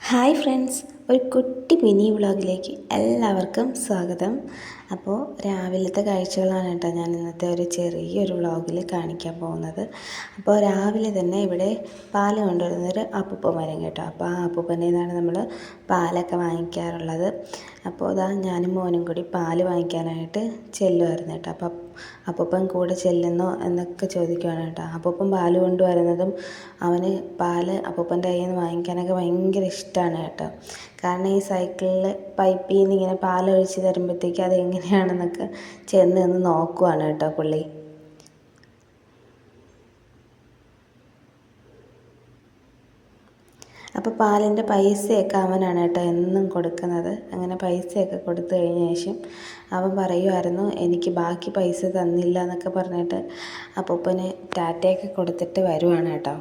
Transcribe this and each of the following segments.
Hi friends, ഒരു കുട്ടി mini വ്ളോഗിലേക്ക് എല്ലാവർക്കും സ്വാഗതം. അപ്പോൾ രാവിലത്തെ കാഴ്ചകളാണ് കേട്ടോ ഞാൻ ഇന്നത്തെ ഒരു ചെറിയൊരു വ്ളോഗിൽ കാണിക്കാൻ പോകുന്നത്. അപ്പോൾ രാവിലെ തന്നെ ഇവിടെ പാല് കൊണ്ടുവരുന്നൊരു അപ്പൂപ്പൻ വരും കേട്ടോ. അപ്പോൾ ആ അപ്പൂപ്പൻ്റെ നിന്നാണ് നമ്മൾ പാലൊക്കെ വാങ്ങിക്കാറുള്ളത്. അപ്പോൾ അതാ ഞാനും മോനും കൂടി പാല് വാങ്ങിക്കാനായിട്ട് ചെല്ലുമായിരുന്നു കേട്ടോ. അപ്പോൾ അപ്പൂപ്പൻ കൂടെ ചെല്ലുന്നോ എന്നൊക്കെ ചോദിക്കുവാണ് കേട്ടോ. അപ്പൂപ്പൻ പാല് കൊണ്ടുവരുന്നതും അവന് പാല് അപ്പൂപ്പൻ്റെ കയ്യിൽ നിന്ന് വാങ്ങിക്കാനൊക്കെ ഭയങ്കര ഇഷ്ടമാണ് കേട്ടോ. കാരണം ഈ സൈക്കിളിൽ പൈപ്പിൽ നിന്ന് ഇങ്ങനെ പാലൊഴിച്ച് തരുമ്പോഴത്തേക്ക് അതെങ്ങനെയാണെന്നൊക്കെ ചെന്ന് നിന്ന് നോക്കുവാണ് കേട്ടോ പുള്ളി. അപ്പോൾ പാലിൻ്റെ പൈസയൊക്കെ അവനാണ് കേട്ടോ എന്നും കൊടുക്കുന്നത്. അങ്ങനെ പൈസയൊക്കെ കൊടുത്തു കഴിഞ്ഞ ശേഷം അവൻ പറയുമായിരുന്നു എനിക്ക് ബാക്കി പൈസ തന്നില്ല എന്നൊക്കെ പറഞ്ഞിട്ട് അപ്പൂപ്പന് ടാറ്റയൊക്കെ കൊടുത്തിട്ട് വരുവാണ് കേട്ടോ.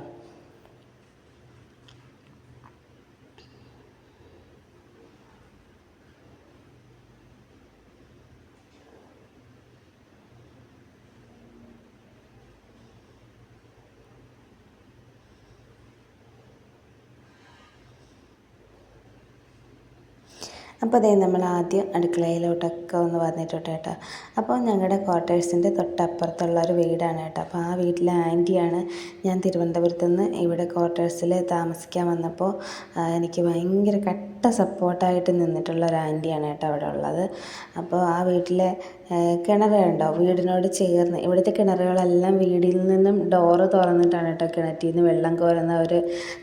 അപ്പോൾ അതേ നമ്മൾ ആദ്യം അടുക്കളയിലോട്ടൊക്കെ ഒന്ന് വന്നിട്ടുണ്ട് കേട്ടോ. അപ്പോൾ ഞങ്ങളുടെ ക്വാർട്ടേഴ്സിൻ്റെ തൊട്ടപ്പുറത്തുള്ള ഒരു വീടാണ് കേട്ടോ. അപ്പോൾ ആ വീട്ടിലെ ആൻറ്റിയാണ് ഞാൻ തിരുവനന്തപുരത്ത് നിന്ന് ഇവിടെ ക്വാർട്ടേഴ്സിൽ താമസിക്കാൻ വന്നപ്പോൾ എനിക്ക് ഭയങ്കര കട്ട സപ്പോർട്ടായിട്ട് നിന്നിട്ടുള്ള ഒരു ആൻറ്റിയാണ് കേട്ടോ അവിടെ ഉള്ളത്. അപ്പോൾ ആ വീട്ടിലെ കിണറുണ്ടോ വീടിനോട് ചേർന്ന്, ഇവിടുത്തെ കിണറുകളെല്ലാം വീടിൽ നിന്നും ഡോറ് തുറന്നിട്ടാണ് കേട്ടോ കിണറ്റിൽ നിന്ന് വെള്ളം കോരുന്ന ഒരു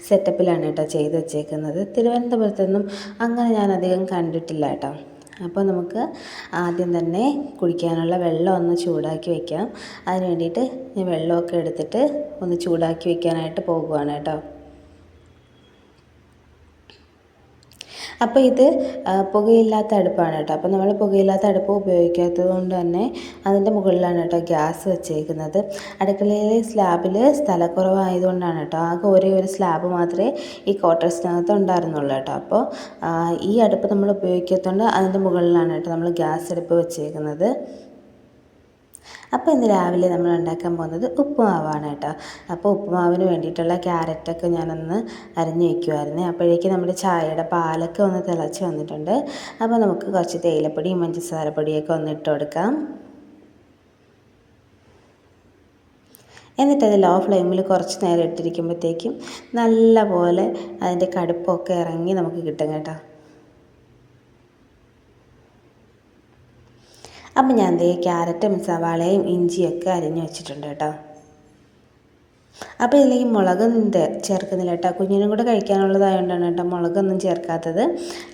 സെറ്റപ്പിലാണ് കേട്ടോ ചെയ്ത് വെച്ചേക്കുന്നത്. തിരുവനന്തപുരത്തൊന്നും അങ്ങനെ ഞാൻ അധികം കണ്ടിട്ടില്ല കേട്ടോ. അപ്പോൾ നമുക്ക് ആദ്യം തന്നെ കുടിക്കാനുള്ള വെള്ളം ഒന്ന് ചൂടാക്കി വയ്ക്കാം. അതിന് വേണ്ടിയിട്ട് ഞാൻ വെള്ളമൊക്കെ എടുത്തിട്ട് ഒന്ന് ചൂടാക്കി വയ്ക്കാനായിട്ട് പോകുവാണ് കേട്ടോ. അപ്പോൾ ഇത് പുകയില്ലാത്ത അടുപ്പാണ് കേട്ടോ. അപ്പോൾ നമ്മൾ പുകയില്ലാത്ത അടുപ്പ് ഉപയോഗിക്കാത്തത് കൊണ്ട് തന്നെ അതിൻ്റെ മുകളിലാണ് കേട്ടോ ഗ്യാസ് വെച്ചേക്കുന്നത്. അടുക്കളയിലെ സ്ലാബിൽ സ്ഥലക്കുറവായതുകൊണ്ടാണ് കേട്ടോ ആകെ ഒരേ ഒരു സ്ലാബ് മാത്രമേ ഈ ക്വാർട്ടേഴ്സിനകത്ത് ഉണ്ടായിരുന്നുള്ളൂ കേട്ടോ. അപ്പോൾ ഈ അടുപ്പ് നമ്മൾ ഉപയോഗിക്കാത്തതുകൊണ്ട് അതിൻ്റെ മുകളിലാണ് കേട്ടോ നമ്മൾ ഗ്യാസ് അടുപ്പ് വെച്ചേക്കുന്നത്. അപ്പോൾ ഇന്ന് രാവിലെ നമ്മൾ ഉണ്ടാക്കാൻ പോകുന്നത് ഉപ്പുമാവാണ് കേട്ടോ. അപ്പോൾ ഉപ്പുമാവിന് വേണ്ടിയിട്ടുള്ള ക്യാരറ്റൊക്കെ ഞാനൊന്ന് അരിഞ്ഞു വയ്ക്കുമായിരുന്നു. അപ്പോഴേക്ക് നമ്മുടെ ചായയുടെ പാലൊക്കെ ഒന്ന് തിളച്ച് വന്നിട്ടുണ്ട്. അപ്പോൾ നമുക്ക് കുറച്ച് തേയിലപ്പൊടിയും പഞ്ചസാരപ്പൊടിയൊക്കെ ഒന്ന് ഇട്ട് കൊടുക്കാം. എന്നിട്ടത് ലോ ഫ്ലെയിമിൽ കുറച്ച് നേരം ഇട്ടിരിക്കുമ്പോഴത്തേക്കും നല്ല പോലെ അതിൻ്റെ കടുപ്പൊക്കെ ഇറങ്ങി നമുക്ക് കിട്ടും കേട്ടോ. അപ്പം ഞാൻ ക്യാരറ്റും സവാളയും ഇഞ്ചിയൊക്കെ അരിഞ്ഞ് വെച്ചിട്ടുണ്ട് കേട്ടോ. അപ്പോൾ ഇതിലേക്ക് മുളകൊന്നും ചേർക്കുന്നില്ല കേട്ടോ. കുഞ്ഞിനും കൂടെ കഴിക്കാനുള്ളതായതുകൊണ്ടാണ് കേട്ടോ മുളകൊന്നും ചേർക്കാത്തത്.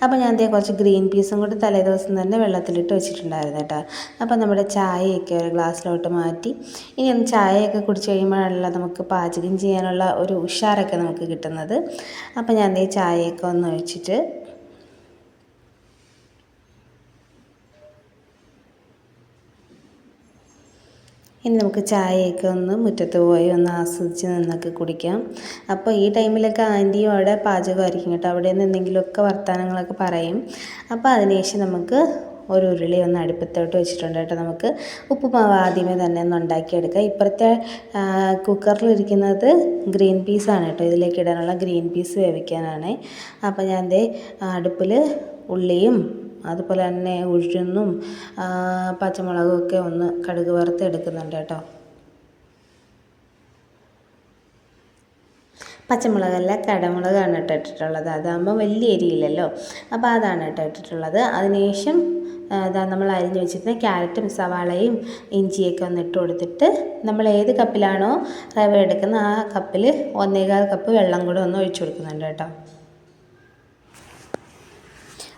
അപ്പോൾ ഞാൻ കുറച്ച് ഗ്രീൻ പീസും കൂടി തലേദിവസം തന്നെ വെള്ളത്തിലിട്ട് വെച്ചിട്ടുണ്ടായിരുന്നു കേട്ടോ. അപ്പോൾ നമ്മുടെ ചായയൊക്കെ ഒരു ഗ്ലാസ്സിലോട്ട് മാറ്റി ഇനി ഒന്ന് ചായയൊക്കെ കുടിച്ച് കഴിയുമ്പോഴല്ല നമുക്ക് പാചകം ചെയ്യാനുള്ള ഒരു ഉഷാറൊക്കെ നമുക്ക് കിട്ടുന്നത്. അപ്പോൾ ഞാൻ ചായയൊക്കെ ഒന്ന് ഒഴിച്ചിട്ട് ഇനി നമുക്ക് ചായയൊക്കെ ഒന്ന് മുറ്റത്ത് പോയി ഒന്ന് ആസ്വദിച്ച് നിന്നൊക്കെ കുടിക്കാം. അപ്പോൾ ഈ ടൈമിലൊക്കെ ആൻറ്റിയും അവിടെ പാചകമായിരിക്കും കേട്ടോ. അവിടെ നിന്ന് എന്തെങ്കിലുമൊക്കെ വർത്തമാനങ്ങളൊക്കെ പറയും. അപ്പോൾ അതിനുശേഷം നമുക്ക് ഒരു ഉരുളി ഒന്ന് അടുപ്പത്തോട്ട് വെച്ചിട്ടുണ്ട് കേട്ടോ. നമുക്ക് ഉപ്പുമാവ് ആദ്യമേ തന്നെ ഒന്ന് ഉണ്ടാക്കിയെടുക്കാം. ഇപ്പുറത്തെ കുക്കറിലിരിക്കുന്നത് ഗ്രീൻ പീസാണ് കേട്ടോ. ഇതിലേക്ക് ഇടാനുള്ള ഗ്രീൻ പീസ് വേവിക്കാനാണ്. അപ്പോൾ ഞാൻ അടുപ്പിൽ ഉള്ളിയും അതുപോലെ തന്നെ ഉഴുന്നും പച്ചമുളകും ഒക്കെ ഒന്ന് കടുക് വറുത്ത് എടുക്കുന്നുണ്ട് കേട്ടോ. പച്ചമുളകല്ല കടമുളകാണ് കേട്ടോ ഇട്ടിട്ടുള്ളത്. അതാകുമ്പോൾ വലിയ എരിയില്ലല്ലോ. അപ്പോൾ അതാണ് കേട്ടോ ഇട്ടിട്ടുള്ളത്. അതിനുശേഷം നമ്മൾ അരിഞ്ഞ് വെച്ചിരുന്ന ക്യാരറ്റും സവാളയും ഇഞ്ചിയൊക്കെ ഒന്ന് ഇട്ട് കൊടുത്തിട്ട് നമ്മൾ ഏത് കപ്പിലാണോ റവ എടുക്കുന്നത് ആ കപ്പിൽ 1.25 കപ്പ് വെള്ളം കൂടെ ഒന്ന് ഒഴിച്ചു കൊടുക്കുന്നുണ്ട് കേട്ടോ.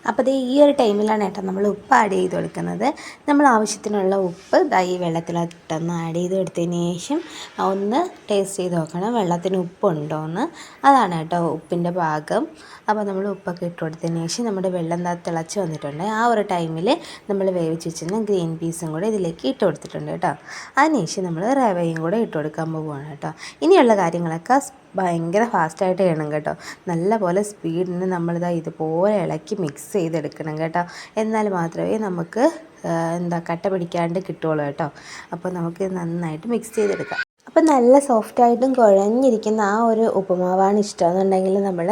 അപ്പോൾ ഈ ഒരു ടൈമിലാണ് കേട്ടോ നമ്മൾ ഉപ്പ് ആഡ് ചെയ്ത് കൊടുക്കുന്നത്. നമ്മൾ ആവശ്യത്തിനുള്ള ഉപ്പ് ഈ വെള്ളത്തിലിട്ടൊന്ന് ആഡ് ചെയ്ത് കൊടുത്തതിന് ശേഷം ഒന്ന് ടേസ്റ്റ് ചെയ്ത് നോക്കണം വെള്ളത്തിന് ഉപ്പുണ്ടോ എന്ന്. അതാണ് കേട്ടോ ഉപ്പിൻ്റെ പാകം. അപ്പോൾ നമ്മൾ ഉപ്പൊക്കെ ഇട്ട് കൊടുത്തതിന് ശേഷം നമ്മുടെ വെള്ളം തിളച്ച് വന്നിട്ടുണ്ട്. ആ ഒരു ടൈമിൽ നമ്മൾ വേവിച്ച് വെച്ചിരുന്ന ഗ്രീൻ പീസും കൂടെ ഇതിലേക്ക് ഇട്ട് കൊടുത്തിട്ടുണ്ട് കേട്ടോ. അതിനുശേഷം നമ്മൾ റവയും കൂടെ ഇട്ട് കൊടുക്കാൻ പോവുകയാണ് കേട്ടോ. ഇനിയുള്ള കാര്യങ്ങളൊക്കെ ഭയങ്കര ഫാസ്റ്റായിട്ട് ചെയ്യണം കേട്ടോ. നല്ല പോലെ സ്പീഡിന് ഇതുപോലെ ഇളക്കി മിക്സ് ചെയ്തെടുക്കണം കേട്ടോ. എന്നാൽ മാത്രമേ നമുക്ക് കട്ട പിടിക്കാണ്ട് കിട്ടുള്ളൂ കേട്ടോ. അപ്പോൾ നമുക്ക് നന്നായിട്ട് മിക്സ് ചെയ്തെടുക്കാം. അപ്പം നല്ല സോഫ്റ്റായിട്ടും കുഴഞ്ഞിരിക്കുന്ന ആ ഒരു ഉപ്പുമാവാണ് ഇഷ്ടമെന്നുണ്ടെങ്കിൽ നമ്മൾ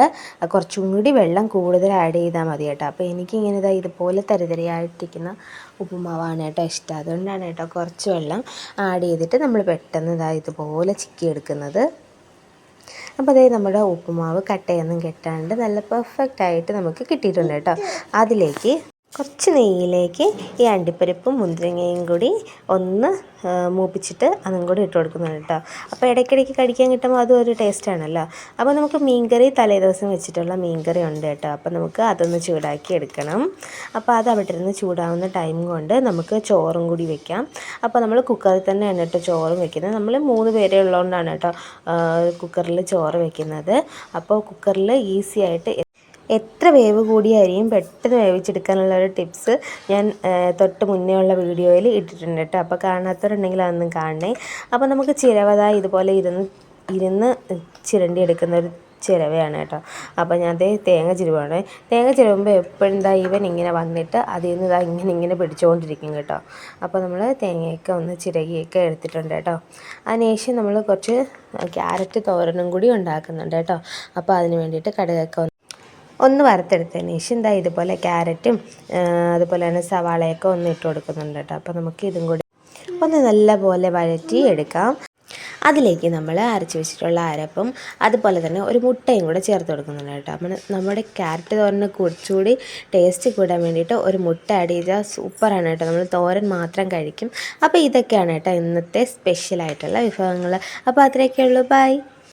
കുറച്ചും കൂടി വെള്ളം കൂടുതൽ ആഡ് ചെയ്താൽ മതി കേട്ടോ. അപ്പോൾ എനിക്കിങ്ങനെ ഇതുപോലെ തരിതരിയായിട്ടിരിക്കുന്ന ഉപ്പുമാവാണ് കേട്ടോ ഇഷ്ടം. അതുകൊണ്ടാണ് കേട്ടോ കുറച്ച് വെള്ളം ആഡ് ചെയ്തിട്ട് നമ്മൾ പെട്ടെന്ന് ഇതുപോലെ ചിക്കിയെടുക്കുന്നത്. അപ്പോൾ അതേ നമ്മുടെ ഉപ്പുമാവ് കട്ടയൊന്നും കെട്ടാണ്ട് നല്ല പെർഫെക്റ്റ് ആയിട്ട് നമുക്ക് കിട്ടിയിട്ടുണ്ട് കേട്ടോ. അതിലേക്ക് കുറച്ച് നെയ്യിലേക്ക് ഈ അണ്ടിപ്പരിപ്പും മുന്തിരിങ്ങയും കൂടി ഒന്ന് മൂപ്പിച്ചിട്ട് അതും കൂടി ഇട്ട് കൊടുക്കുന്നുണ്ട് കേട്ടോ. അപ്പോൾ ഇടയ്ക്കിടയ്ക്ക് കടിക്കാൻ കിട്ടുമ്പോൾ അതും ഒരു ടേസ്റ്റാണല്ലോ. അപ്പോൾ നമുക്ക് മീൻകറി തലേദിവസം വെച്ചിട്ടുള്ള മീൻകറി ഉണ്ട് കേട്ടോ. അപ്പോൾ നമുക്ക് അതൊന്ന് ചൂടാക്കി എടുക്കണം. അപ്പോൾ അത് അവിടെ ഇരുന്ന് ചൂടാവുന്ന ടൈം കൊണ്ട് നമുക്ക് ചോറും കൂടി വെക്കാം. അപ്പോൾ നമ്മൾ കുക്കറിൽ തന്നെയാണ് കേട്ടോ ചോറും വെക്കുന്നത്. നമ്മൾ 3 പേരെ ഉള്ളതുകൊണ്ടാണ് കേട്ടോ കുക്കറിൽ ചോറ് വെക്കുന്നത്. അപ്പോൾ കുക്കറിൽ ഈസി ആയിട്ട് എത്ര വേവ് കൂടിയ അരിയും പെട്ടെന്ന് വേവിച്ചെടുക്കാനുള്ള ഒരു ടിപ്സ് ഞാൻ തൊട്ട് മുന്നേ ഉള്ള വീഡിയോയിൽ ഇട്ടിട്ടുണ്ട് കേട്ടോ. അപ്പോൾ കാണാത്തവരുണ്ടെങ്കിൽ അതൊന്നും കാണണേ. അപ്പോൾ നമുക്ക് ചിരവ ഇതുപോലെ ഇരുന്ന് ചിരണ്ടി എടുക്കുന്ന ഒരു ചിരവയാണ് കേട്ടോ. അപ്പോൾ ഞാൻ തേങ്ങ ചിരവാണ്. തേങ്ങ ചിരവുമ്പോൾ എപ്പോഴും ഇവൻ ഇങ്ങനെ വന്നിട്ട് അതിൽ നിന്ന് ഇങ്ങനെ പിടിച്ചുകൊണ്ടിരിക്കും കേട്ടോ. അപ്പോൾ നമ്മൾ തേങ്ങയൊക്കെ ഒന്ന് ചിരകിയൊക്കെ എടുത്തിട്ടുണ്ട് കേട്ടോ. അതിനുശേഷം നമ്മൾ കുറച്ച് ക്യാരറ്റ് തോരനും കൂടി ഉണ്ടാക്കുന്നുണ്ട് കേട്ടോ. അപ്പോൾ അതിന് വേണ്ടിയിട്ട് കടുകൊക്കെ ഒന്ന് വറുത്തെടുത്തതിന് ശേഷം ഇതുപോലെ ക്യാരറ്റും അതുപോലെ തന്നെ സവാളയൊക്കെ ഒന്ന് ഇട്ട് കൊടുക്കുന്നുണ്ട് കേട്ടോ. അപ്പോൾ നമുക്ക് ഇതും കൂടി ഒന്ന് നല്ലപോലെ വഴറ്റി എടുക്കാം. അതിലേക്ക് നമ്മൾ അരച്ച് വെച്ചിട്ടുള്ള അരപ്പും അതുപോലെ തന്നെ ഒരു മുട്ടയും കൂടെ ചേർത്ത് കൊടുക്കുന്നുണ്ട് കേട്ടോ. അപ്പോൾ നമ്മുടെ ക്യാരറ്റ് തോരന് കുറച്ചുകൂടി ടേസ്റ്റ് കൂടാൻ വേണ്ടിയിട്ട് ഒരു മുട്ട ആഡ് ചെയ്താൽ സൂപ്പറാണ് കേട്ടോ. നമ്മൾ തോരൻ മാത്രം കഴിക്കും. അപ്പോൾ ഇതൊക്കെയാണ് കേട്ടോ ഇന്നത്തെ സ്പെഷ്യലായിട്ടുള്ള വിഭവങ്ങൾ. അപ്പോൾ അത്രയൊക്കെ ഉള്ളൂ. ബൈ.